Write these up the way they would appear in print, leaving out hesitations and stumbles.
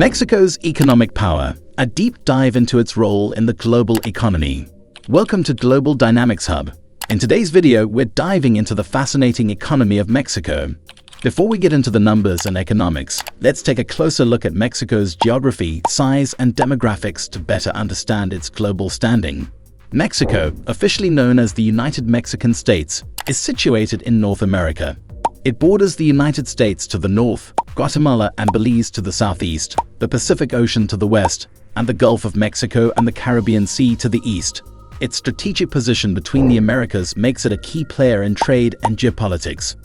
Mexico's economic power, a deep dive into its role in the global economy. Welcome to Global Dynamics Hub. In today's video, we're diving into the fascinating economy of Mexico. Before we get into the numbers and economics, let's take a closer look at Mexico's geography, size, and demographics to better understand its global standing. Mexico, officially known as the United Mexican States, is situated in North America. It borders the United States to the north, Guatemala and Belize to the southeast, the Pacific Ocean to the west, and the Gulf of Mexico and the Caribbean Sea to the east. Its strategic position between the Americas makes it a key player in trade and geopolitics.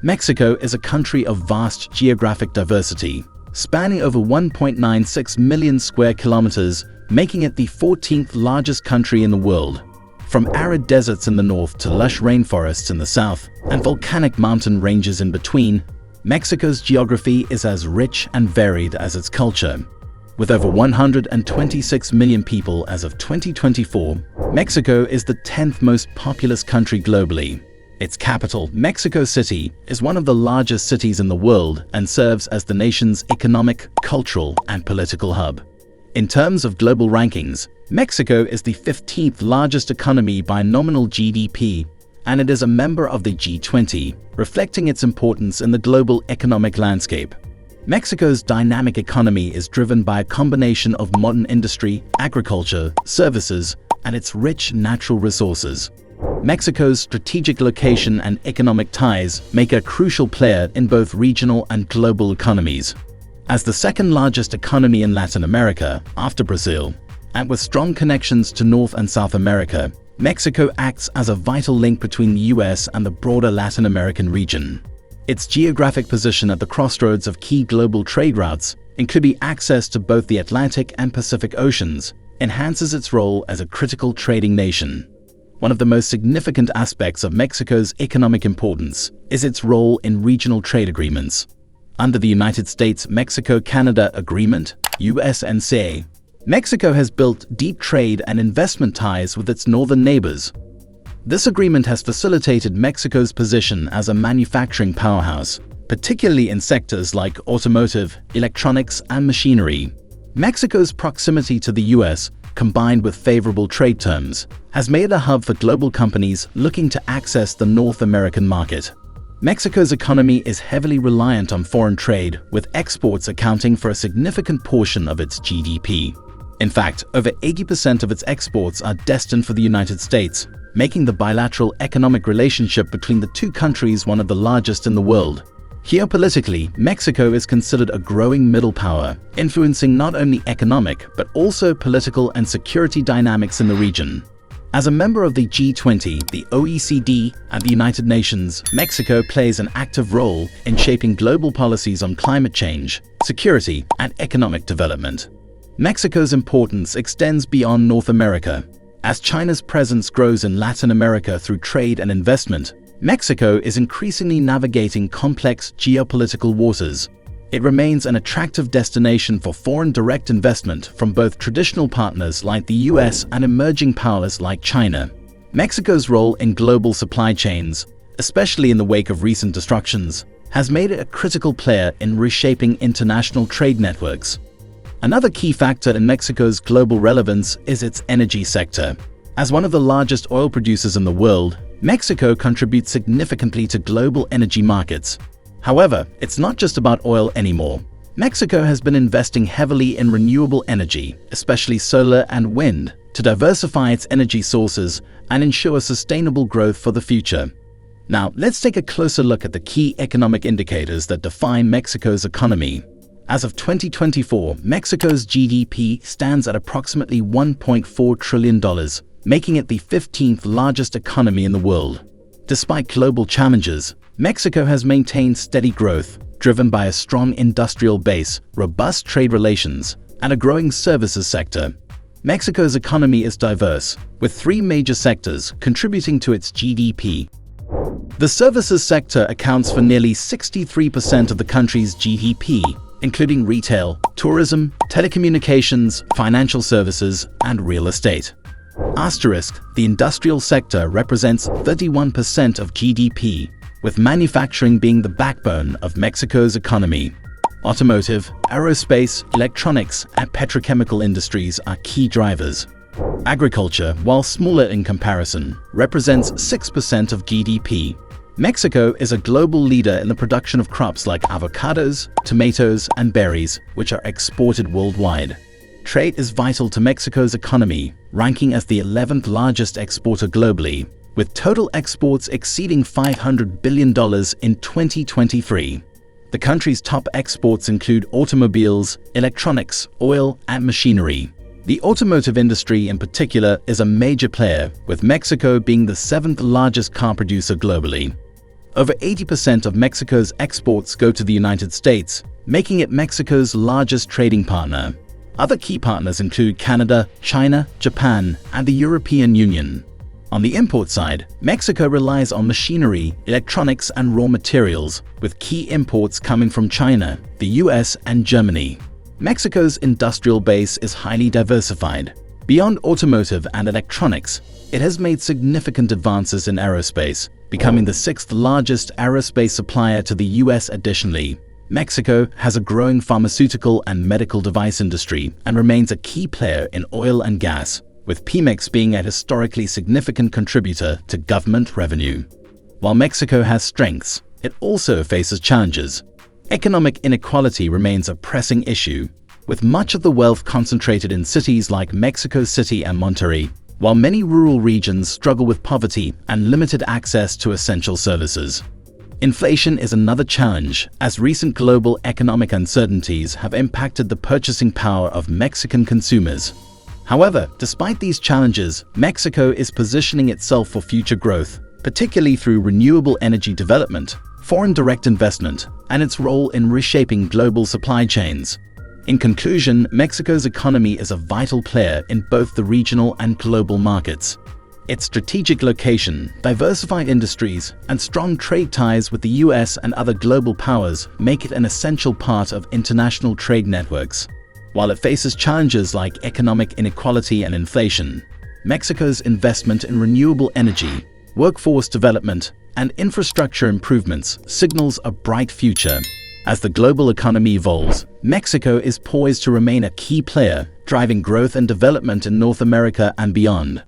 Mexico is a country of vast geographic diversity, spanning over 1.96 million square kilometers, making it the 14th largest country in the world. From arid deserts in the north to lush rainforests in the south and volcanic mountain ranges in between, Mexico's geography is as rich and varied as its culture. With over 126 million people as of 2024, Mexico is the 10th most populous country globally. Its capital, Mexico City, is one of the largest cities in the world and serves as the nation's economic, cultural, and political hub. In terms of global rankings, Mexico is the 15th largest economy by nominal GDP, and it is a member of the G20, reflecting its importance in the global economic landscape. Mexico's dynamic economy is driven by a combination of modern industry, agriculture, services, and its rich natural resources. Mexico's strategic location and economic ties make it a crucial player in both regional and global economies. As the second largest economy in Latin America, after Brazil, and with strong connections to North and South America, Mexico acts as a vital link between the US and the broader Latin American region. Its geographic position at the crossroads of key global trade routes, including access to both the Atlantic and Pacific Oceans, enhances its role as a critical trading nation. One of the most significant aspects of Mexico's economic importance is its role in regional trade agreements. Under the United States-Mexico-Canada Agreement, USMCA, Mexico has built deep trade and investment ties with its northern neighbors. This agreement has facilitated Mexico's position as a manufacturing powerhouse, particularly in sectors like automotive, electronics, and machinery. Mexico's proximity to the US, combined with favorable trade terms, has made it a hub for global companies looking to access the North American market. Mexico's economy is heavily reliant on foreign trade, with exports accounting for a significant portion of its GDP. In fact, over 80% of its exports are destined for the United States, making the bilateral economic relationship between the two countries one of the largest in the world. Geopolitically, Mexico is considered a growing middle power, influencing not only economic but also political and security dynamics in the region. As a member of the G20, the OECD, and the United Nations, Mexico plays an active role in shaping global policies on climate change, security, and economic development. Mexico's importance extends beyond North America. As China's presence grows in Latin America through trade and investment, Mexico is increasingly navigating complex geopolitical waters. It remains an attractive destination for foreign direct investment from both traditional partners like the US and emerging powers like China. Mexico's role in global supply chains, especially in the wake of recent disruptions, has made it a critical player in reshaping international trade networks. Another key factor in Mexico's global relevance is its energy sector. As one of the largest oil producers in the world, Mexico contributes significantly to global energy markets. However, it's not just about oil anymore. Mexico has been investing heavily in renewable energy, especially solar and wind, to diversify its energy sources and ensure sustainable growth for the future. Now, let's take a closer look at the key economic indicators that define Mexico's economy. As of 2024, Mexico's GDP stands at approximately $1.4 trillion, making it the 15th largest economy in the world. Despite global challenges, Mexico has maintained steady growth, driven by a strong industrial base, robust trade relations, and a growing services sector. Mexico's economy is diverse, with three major sectors contributing to its GDP. The services sector accounts for nearly 63% of the country's GDP, including retail, tourism, telecommunications, financial services, and real estate. Asterisk, the industrial sector represents 31% of GDP, with manufacturing being the backbone of Mexico's economy. Automotive, aerospace, electronics, and petrochemical industries are key drivers. Agriculture, while smaller in comparison, represents 6% of GDP. Mexico is a global leader in the production of crops like avocados, tomatoes, and berries, which are exported worldwide. Trade is vital to Mexico's economy, ranking as the 11th largest exporter globally, with total exports exceeding $500 billion in 2023. The country's top exports include automobiles, electronics, oil, and machinery. The automotive industry in particular is a major player, with Mexico being the 7th largest car producer globally. Over 80% of Mexico's exports go to the United States, making it Mexico's largest trading partner. Other key partners include Canada, China, Japan, and the European Union. On the import side, Mexico relies on machinery, electronics, and raw materials, with key imports coming from China, the US, and Germany. Mexico's industrial base is highly diversified. Beyond automotive and electronics, it has made significant advances in aerospace, becoming the 6th largest aerospace supplier to the US. Additionally, Mexico has a growing pharmaceutical and medical device industry and remains a key player in oil and gas, with Pemex being a historically significant contributor to government revenue. While Mexico has strengths, it also faces challenges. Economic inequality remains a pressing issue, with much of the wealth concentrated in cities like Mexico City and Monterrey, while many rural regions struggle with poverty and limited access to essential services. Inflation is another challenge, as recent global economic uncertainties have impacted the purchasing power of Mexican consumers. However, despite these challenges, Mexico is positioning itself for future growth, particularly through renewable energy development, foreign direct investment, and its role in reshaping global supply chains. In conclusion, Mexico's economy is a vital player in both the regional and global markets. Its strategic location, diversified industries, and strong trade ties with the US and other global powers make it an essential part of international trade networks. While it faces challenges like economic inequality and inflation, Mexico's investment in renewable energy, workforce development, and infrastructure improvements signals a bright future. As the global economy evolves, Mexico is poised to remain a key player, driving growth and development in North America and beyond.